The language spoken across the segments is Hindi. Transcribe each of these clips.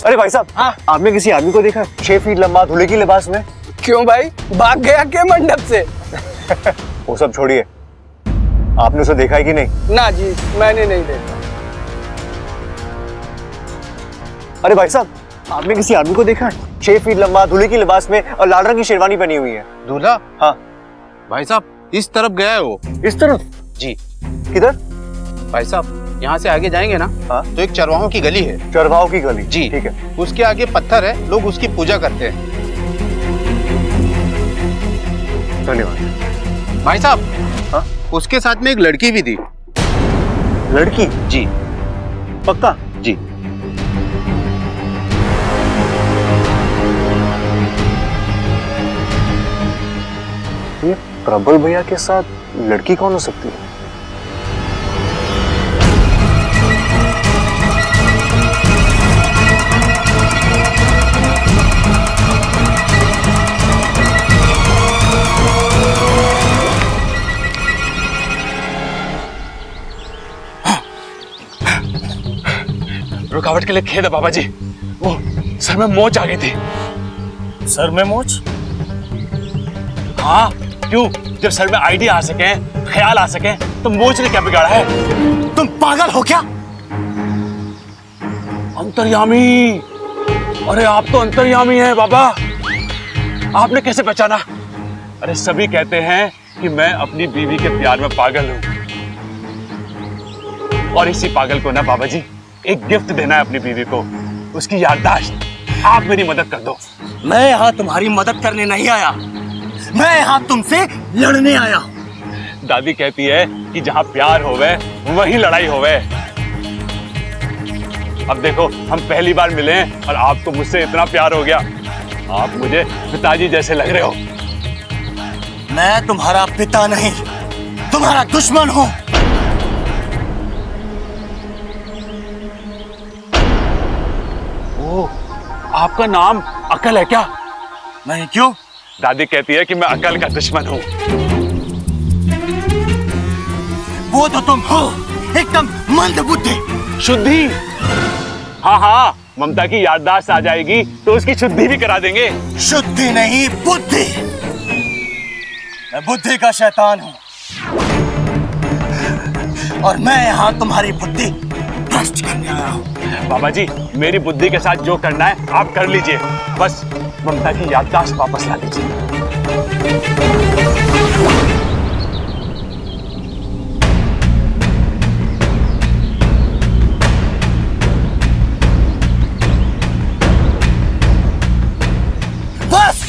अरे भाई साहब, हाँ, आपने किसी आदमी को देखा 6 फीट लंबा धुले की लिबास में? क्यों भाई, भाग गया क्या मंडप से? वो सब छोड़िए, आपने उसे देखा है कि नहीं? ना जी, मैंने नहीं देखा। अरे भाई साहब, आपने किसी आदमी को देखा है 6 फीट लंबा धुले की लिबास में और लाल रंग की शेरवानी पहनी हुई है? दूल्हा? हाँ भाई साहब, इस तरफ गया है वो। इस तरफ? जी। किधर? भाई साहब, यहाँ से आगे जाएंगे ना, हाँ? तो एक चरवाहों की गली है। चरवाहों की गली? जी ठीक है। उसके आगे पत्थर है, लोग उसकी पूजा करते हैं। धन्यवाद। भाई साहब, हाँ? उसके साथ में एक लड़की भी थी। लड़की? जी। पक्का? जी। ये प्रबल भैया के साथ लड़की कौन हो सकती है? रुकावट के लिए खेद है बाबा जी, वो सर में मोच आ गई थी। सर में मोच? हाँ, क्यों? जब सर में आइडिया आ सके, ख्याल आ सके, तो मोच ने क्या बिगाड़ा है? तुम पागल हो क्या? अंतर्यामी! अरे आप तो अंतर्यामी हैं बाबा, आपने कैसे पहचाना? अरे सभी कहते हैं कि मैं अपनी बीवी के प्यार में पागल हूं, और इसी पागल को ना बाबा जी एक गिफ्ट देना है अपनी बीवी को, उसकी याददाश्त। आप मेरी मदद कर दो। मैं यहाँ तुम्हारी मदद करने नहीं आया, मैं यहाँ तुमसे लड़ने आया हूँ। दादी कहती है कि जहाँ प्यार होवे वहीं लड़ाई होवे। अब देखो, हम पहली बार मिले हैं और आपको मुझसे इतना प्यार हो गया। आप मुझे पिताजी जैसे लग रहे हो। मैं तुम्हारा पिता नहीं, तुम्हारा दुश्मन हूँ। ओह, आपका नाम अकल है क्या? नहीं, क्यों? दादी कहती है कि मैं अकल का दुश्मन हूँ। वो तो तुम हो, एकदम मंदबुद्धि। शुद्धि? हाँ हाँ, ममता की याददाश्त आ जाएगी तो उसकी शुद्धि भी करा देंगे। शुद्धि नहीं, बुद्धि। मैं बुद्धि का शैतान हूँ, और मैं यहाँ तुम्हारी बुद्धि भ्रष्ट करने आया हूँ। बाबा जी, मेरी बुद्धि के साथ जो करना है आप कर लीजिए, बस ममता की याददाश्त वापस ला दीजिए। बस,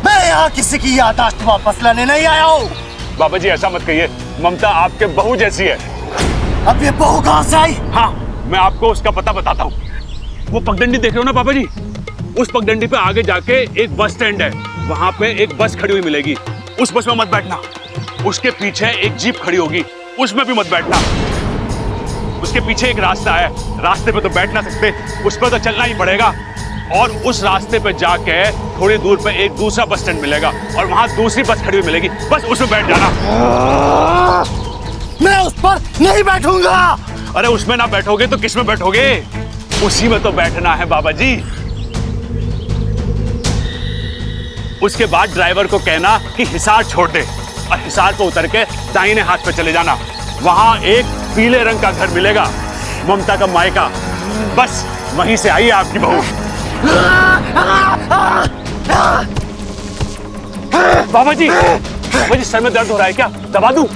मैं यहाँ किसी की याददाश्त वापस लाने नहीं आया हूँ। बाबा जी ऐसा मत कहिए, ममता आपके बहू जैसी है। अब ये बहू कहाँ से आई? हाँ, मैं आपको उसका पता बताता हूँ। वो पगडंडी देख रहे हो ना बाबा जी, उस पगडंडी पे आगे जाके एक बस स्टैंड है, वहां पे एक बस खड़ी हुई मिलेगी। उस बस में मत बैठना। उसके पीछे एक जीप खड़ी होगी, उसमें भी मत बैठना। उसके पीछे एक रास्ता है, रास्ते पे तो बैठ ना सकते, उस पर तो चलना ही पड़ेगा। और उस रास्ते पे जाके थोड़ी दूर पे एक दूसरा बस स्टैंड मिलेगा और वहां दूसरी बस खड़ी हुई मिलेगी, बस उसमें बैठ जाना। मैं उस पर नहीं बैठूंगा। अरे उसमें ना बैठोगे तो किस में बैठोगे? उसी में तो बैठना है बाबा जी। उसके बाद ड्राइवर को कहना कि हिसार छोड़ दे, और हिसार को उतर के दाहिने हाथ पे चले जाना। वहां एक पीले रंग का घर मिलेगा, ममता का मायका। बस वहीं से आई है आपकी बहू। बाबा जी, सर में दर्द हो रहा है क्या? दबा दूं?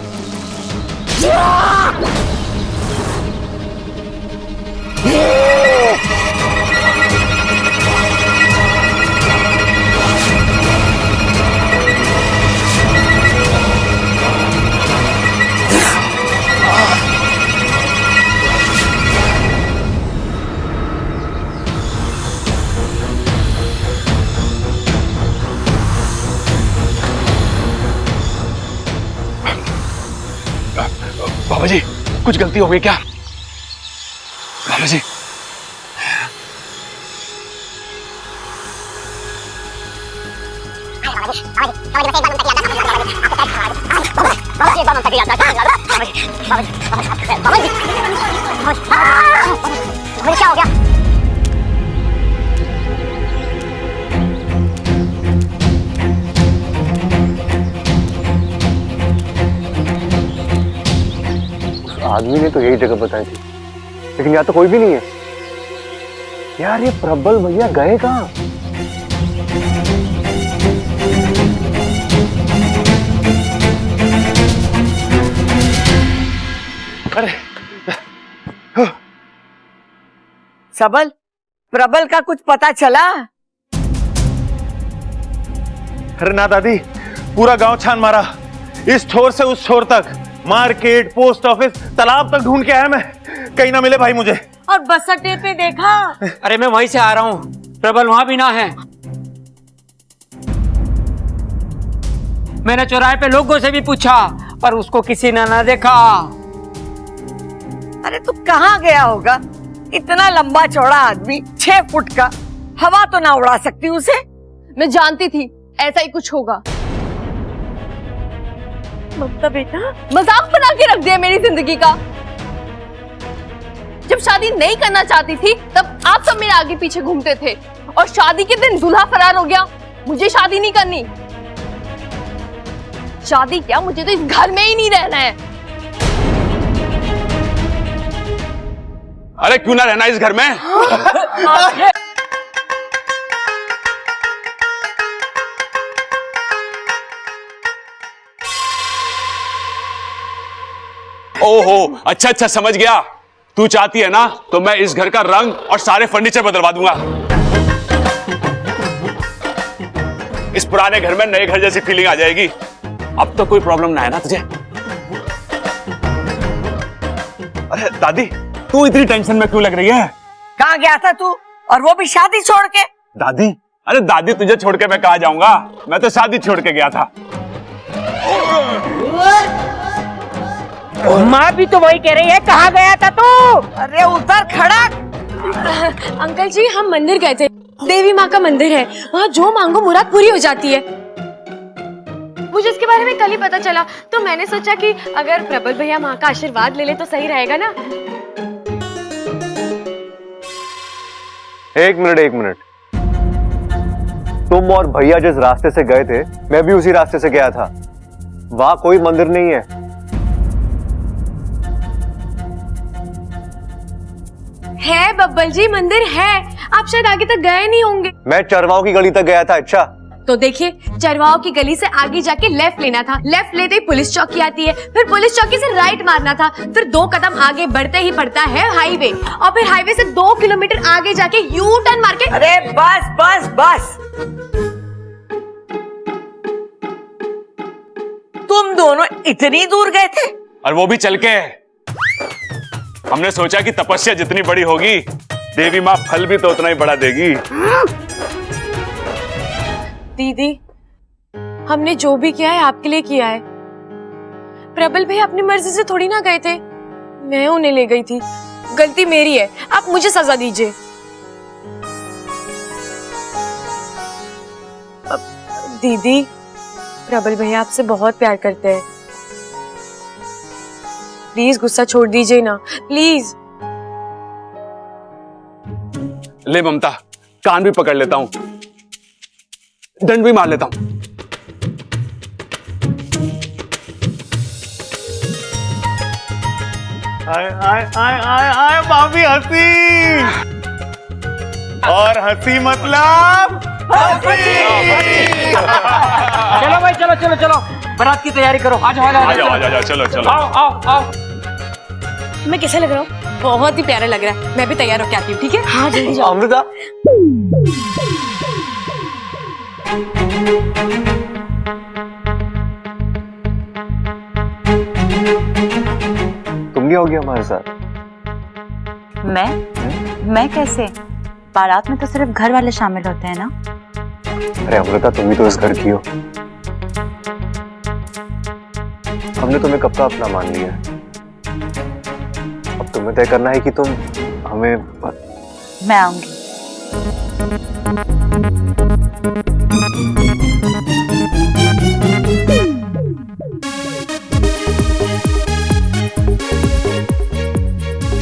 बाबा जी, कुछ गलती हो गई क्या? बाबा जी, फिर क्या हो गया? आदमी ने तो यही जगह बताई थी, लेकिन यहाँ तो कोई भी नहीं है। यार ये प्रबल भैया गए कहाँ? अरे सबल, प्रबल का कुछ पता चला? अरे ना दादी, पूरा गांव छान मारा, इस छोर से उस छोर तक, मार्केट, पोस्ट ऑफिस, तालाब तक ढूंढ के आया मैं, कहीं ना मिले भाई मुझे। और बस अड्डे पे देखा? अरे मैं वहीं से आ रहा हूँ, प्रबल वहां भी ना है। मैंने चौराहे पे लोगों से भी पूछा, पर उसको किसी ने ना देखा। अरे तू कहाँ गया होगा? इतना लंबा चौड़ा आदमी, 6 फुट का, हवा तो ना उड़ा सकती उसे? मैं जानती थी ऐसा ही कुछ होगा। ममता बेटा, मजाक बना के रख दिया मेरी जिंदगी का। जब शादी नहीं करना चाहती थी तब आप सब मेरे आगे पीछे घूमते थे, और शादी के दिन दूल्हा फरार हो गया। मुझे शादी नहीं करनी। शादी क्या, मुझे तो इस घर में ही नहीं रहना है। अरे क्यों ना रहना इस घर में? ओहो, अच्छा अच्छा समझ गया। तू चाहती है ना तो मैं इस घर का रंग और सारे फर्नीचर बदलवा दूंगा। इस पुराने घर में नए घर जैसी फीलिंग आ जाएगी। अब तो कोई प्रॉब्लम ना है ना तुझे? अरे दादी, तू इतनी टेंशन में क्यों लग रही है? कहाँ गया था तू, और वो भी शादी छोड़ के? दादी, अरे दादी तुझे छोड़ के मैं कहाँ जाऊंगा? मैं तो शादी छोड़ के गया था। माँ भी तो वही कह रही है, कहाँ गया था तू? अरे उधर खड़ा। अंकल जी, हम मंदिर गए थे। देवी माँ का मंदिर है, वहाँ जो मांगो मुराद पूरी हो जाती है। मुझे इसके बारे में कल ही पता चला, तो मैंने सोचा कि अगर प्रबल भैया माँ का आशीर्वाद ले ले तो सही रहेगा ना। एक मिनट। तुम और भैया जिस रास्ते से गए थे, मैं भी उसी रास्ते से गया था। वहां कोई मंदिर नहीं है। है बब्बल जी, मंदिर है। आप शायद आगे तक गए नहीं होंगे। मैं चरवाओं की गली तक गया था। अच्छा तो देखिए, चरवाओं की गली से आगे जाके लेफ्ट लेना था। लेफ्ट लेते ही पुलिस चौकी आती है, फिर पुलिस चौकी से राइट मारना था, फिर 2 कदम आगे बढ़ते ही पड़ता है हाईवे, और फिर हाईवे से 2 किलोमीटर आगे जाके यू टर्न मार के। अरे बस। तुम दोनों इतनी दूर गए थे? और वो भी चल के। हमने सोचा कि तपस्या जितनी बड़ी होगी, देवी माँ फल भी तो उतना ही बड़ा देगी। दीदी, हमने जो भी किया है आपके लिए किया है। प्रबल भाई अपनी मर्जी से थोड़ी ना गए थे, मैं उन्हें ले गई थी। गलती मेरी है, आप मुझे सजा दीजिए। दीदी, प्रबल भैया आपसे बहुत प्यार करते हैं। प्लीज गुस्सा छोड़ दीजिए ना, प्लीज। ले ममता, कान भी पकड़ लेता हूँ, दंड भी मार लेता हूँ। आए भाभी हंसी, और हंसी मतलब चलो भाई, चलो बारात की तैयारी करो। आ जाओ, चलो। आओ। मैं कैसा लग रहा हूँ? बहुत ही प्यारा लग रहा है। मैं भी तैयार होके आती हूँ, ठीक है? हाँ जल्दी जाओ। अमृता, तुम नहीं होगी हमारे साथ? मैं कैसे? बारात में तो सिर्फ घर वाले शामिल होते हैं ना। अरे अमृता, तुम भी तो इस घर की हो। हमने तुम्हें कब का अपना मान लिया है। अब तुम्हें तय करना है कि तुम हमें। मैं आऊंगी।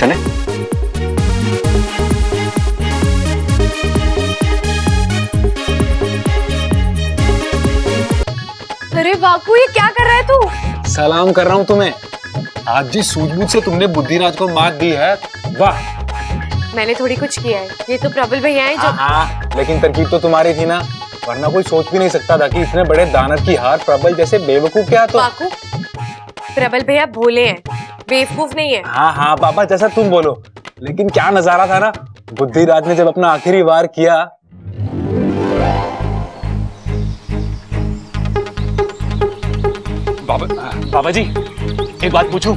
चले? है तू? सलाम कर रहा हूँ तुम्हें। आज जिस सूझबूझ से तुमने बुद्धिराज को मात दी है, वाह। मैंने थोड़ी कुछ किया है, ये तो प्रबल भैया है जो। हाँ, लेकिन तरकीब तो तुम्हारी थी ना, वरना कोई सोच भी नहीं सकता था कि इतने बड़े दानव की हार प्रबल जैसे बेवकूफ क्या तो। प्रबल भैया भोले हैं, बेवकूफ नहीं है। हाँ हाँ पापा, जैसा तुम बोलो, लेकिन क्या नजारा था ना बुद्धिराज ने जब अपना आखिरी वार किया। बाबा जी, एक बात पूछूं?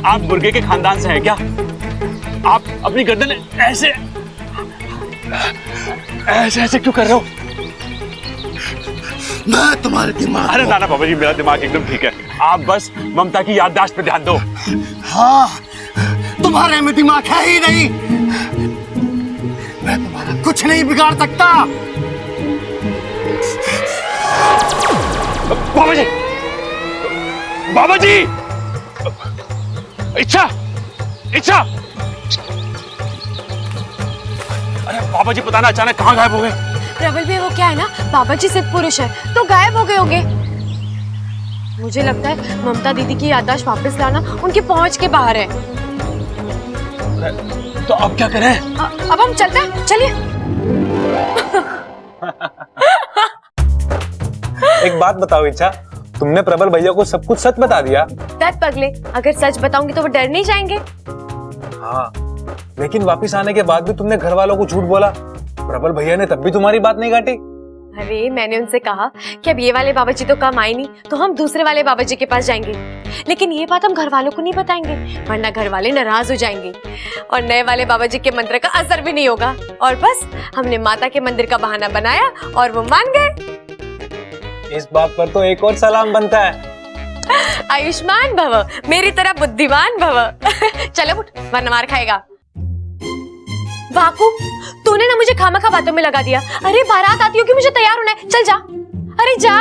आप मुर्गे के खानदान से हैं क्या? आप अपनी गर्दन ऐसे ऐसे ऐसे क्यों कर रहे हो? मैं तुम्हारे दिमाग। अरे ना बाबा जी, मेरा दिमाग एकदम ठीक है। आप बस ममता की याददाश्त पे ध्यान दो। हाँ, तुम्हारे में दिमाग है ही नहीं। मैं तुम्हारा कुछ नहीं बिगाड़ सकता। बाबा जी, बाबा जी, इच्छा, इच्छा। अरे बाबा जी, पता ना अचानक कहाँ गायब हो गए। प्रबल भैया वो क्या है ना, बाबा जी सिद्ध पुरुष है तो गायब हो गए होंगे। मुझे लगता है ममता दीदी की याददाश्त वापस लाना उनकी पहुंच के बाहर है। तो अब क्या करें? अब हम चलते हैं, चलिए। एक बात बताओ इच्छा, तुमने प्रबल भैया को सब कुछ सच बता दिया? दत्त पगले, अगर सच बताऊंगी तो वो डर नहीं जाएंगे? हाँ, लेकिन वापस आने के बाद भी तुमने घर वालों को झूठ बोला। प्रबल भैया ने तब भी तुम्हारी बात नहीं काटी। अरे मैंने उनसे कहा कि अब ये वाले बाबा जी तो कम आए नहीं, तो हम दूसरे वाले बाबा जी के पास जाएंगे। लेकिन ये बात हम घर वालों को नहीं बताएंगे, वरना घर वाले नाराज हो जाएंगे और नए वाले बाबा जी के मंत्र का असर भी नहीं होगा। और बस हमने माता के मंदिर का बहाना बनाया और वो मान गए। इस बात पर तो एक और सलाम बनता है। आयुष्मान भव, मेरी तरह बुद्धिमान भव। चलो उठ, वरना मार खाएगा। वाकू, तूने ना मुझे खामखा बातों में लगा दिया। अरे बारात आती होगी, मुझे तैयार होना है, चल जा। अरे जा।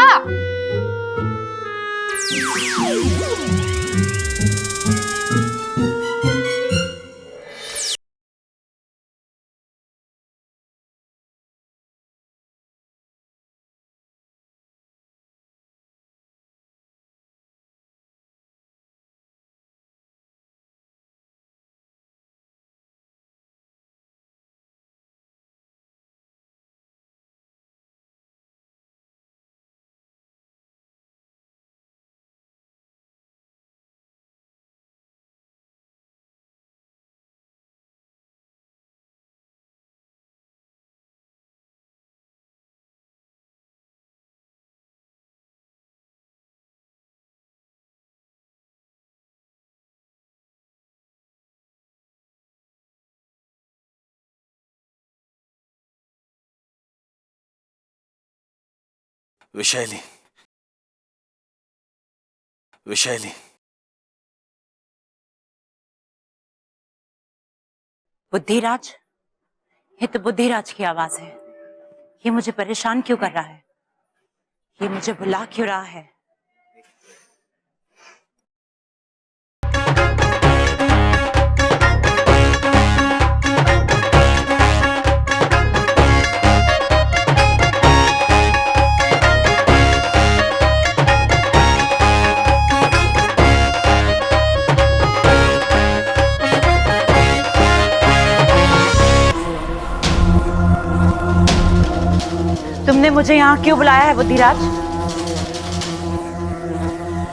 विशैली, विशैली, बुद्धिराज, ये तो बुद्धिराज की आवाज है। ये मुझे परेशान क्यों कर रहा है? ये मुझे बुला क्यों रहा है? तुमने मुझे यहाँ क्यों बुलाया है बुद्धिराज?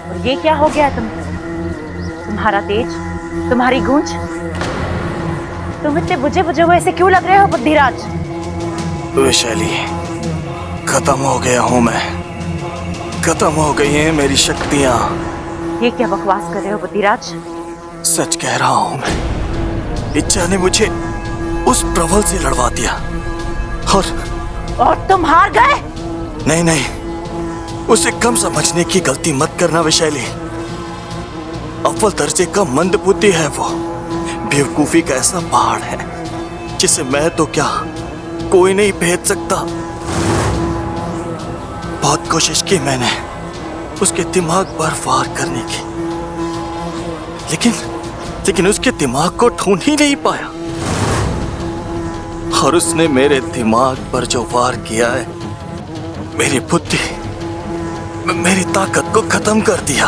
और ये क्या हो गया तुम्हारा तेज, तुम्हारी गूंज? तुम इतने बुझे बुझे हुए ऐसे क्यों लग रहे हो बुद्धिराज? विशैली, खत्म हो गया हूँ मैं, खत्म हो गई हैं मेरी शक्तियाँ। ये क्या बकवास कर रहे हो बुद्धिराज? सच कह रहा हूँ मैं। इच्छा ने मुझे उस प्रबल से लड़वा दिया और तुम हार गए? नहीं नहीं, उसे कम समझने की गलती मत करना विशैली। अव्वल दर्जे का मंद बुद्धि है वो, बेवकूफी का ऐसा पहाड़ है जिसे मैं तो क्या कोई नहीं भेद सकता। बहुत कोशिश की मैंने उसके दिमाग पर वार करने की, लेकिन उसके दिमाग को ढूंढ ही नहीं पाया। और उसने मेरे दिमाग पर जो वार किया है, मेरी बुद्धि मेरी ताकत को खत्म कर दिया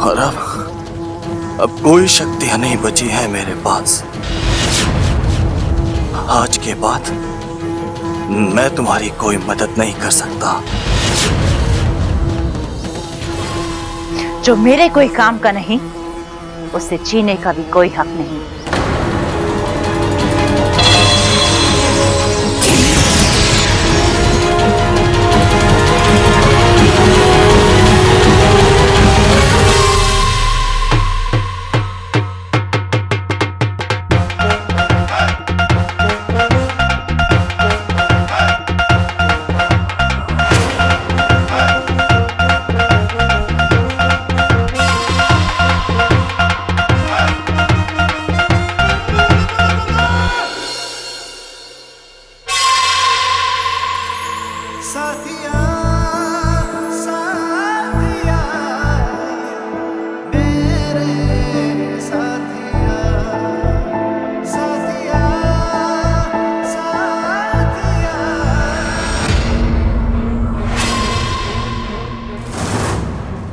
और अब कोई शक्तियां नहीं बची है मेरे पास। आज के बाद मैं तुम्हारी कोई मदद नहीं कर सकता। जो मेरे कोई काम का नहीं, उसे जीने का भी कोई हक नहीं।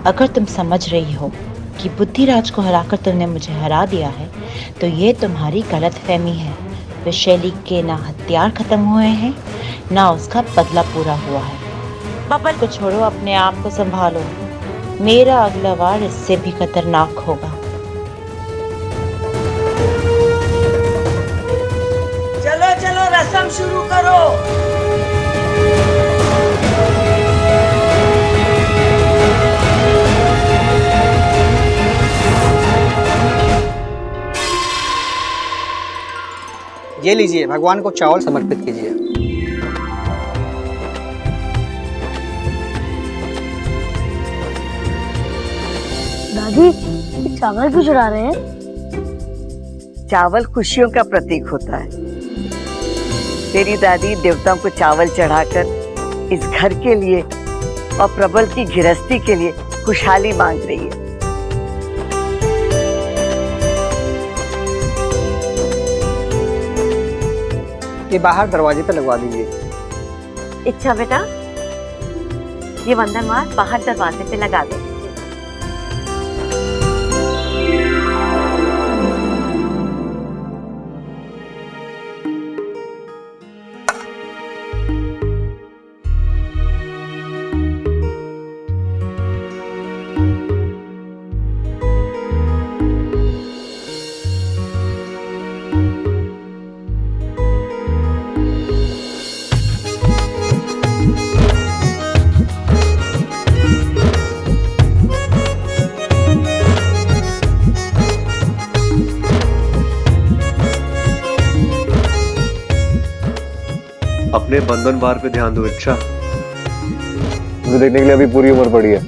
अगर तुम समझ रही हो कि बुद्धिराज को हराकर तुमने मुझे हरा दिया है, तो ये तुम्हारी गलतफहमी है। विशैली के ना हथियार खत्म हुए हैं, ना उसका बदला पूरा हुआ है। बबल को छोड़ो, अपने आप को संभालो। मेरा अगला वार इससे भी खतरनाक होगा। चलो चलो रस्म शुरू करो। ये लीजिए, भगवान को चावल समर्पित कीजिए। दादी, ये चावल क्यों चढ़ा रहे हैं? चावल खुशियों का प्रतीक होता है। तेरी दादी देवताओं को चावल चढ़ाकर इस घर के लिए और प्रबल की गृहस्थी के लिए खुशहाली मांग रही है। ये बाहर दरवाजे पे लगवा दीजिए। इच्छा बेटा, ये वंदनवार बाहर दरवाजे पे लगा दे। अपने बंधन वार पे ध्यान दो। इच्छा, मुझे देखने के लिए अभी पूरी उम्र पड़ी है।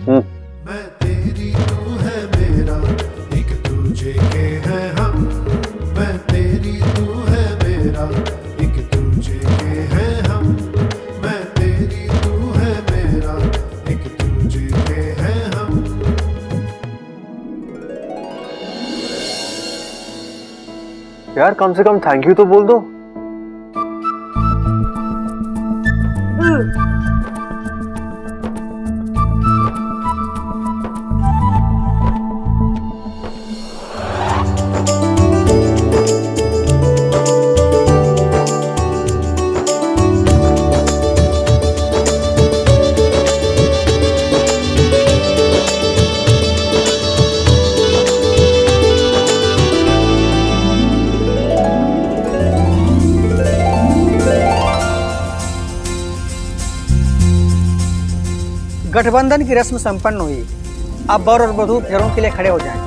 मैं तेरी तू है मेरा, एक दूजे के हैं हम। मैं तेरी तू है मेरा, एक दूजे के हैं हम। मैं तेरी तू है मेरा, एक दूजे के हैं हम। यार कम से कम थैंक यू तो बोल दो। गठबंधन की रस्म संपन्न हुई। अब वर और वधू फेरों के लिए खड़े हो जाएं।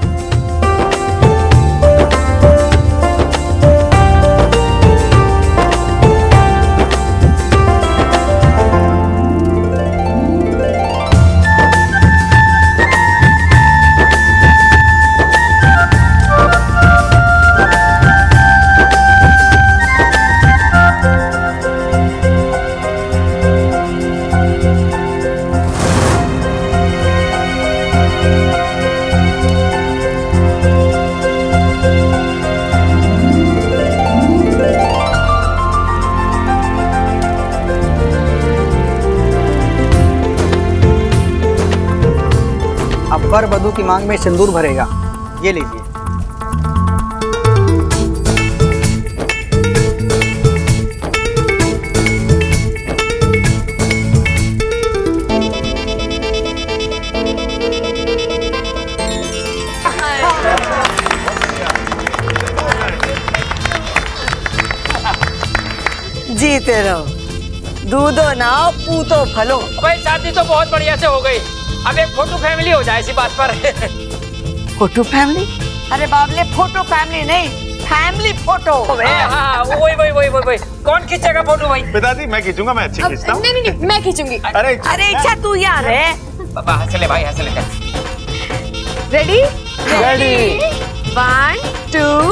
वर वधू की मांग में सिंदूर भरेगा। ये लीजिए। जीते रहो, दूधो नाओ पूतो फलो। भाई शादी तो बहुत बढ़िया से हो गई, अब एक फोटो फैमिली हो जाए इसी बात पर। Photo family? अरे बाबले, फोटो फैमिली नहीं, फैमिली फोटो। हाँ, वही कौन खींचेगा फोटो भाई? पिताजी मैं खींचूंगा, मैं अच्छी खींचता हूँ। नहीं, मैं खींचूंगी। अरे इच्छा तू यार है। हंस ले भाई, हंस ले। रेडी? 1 2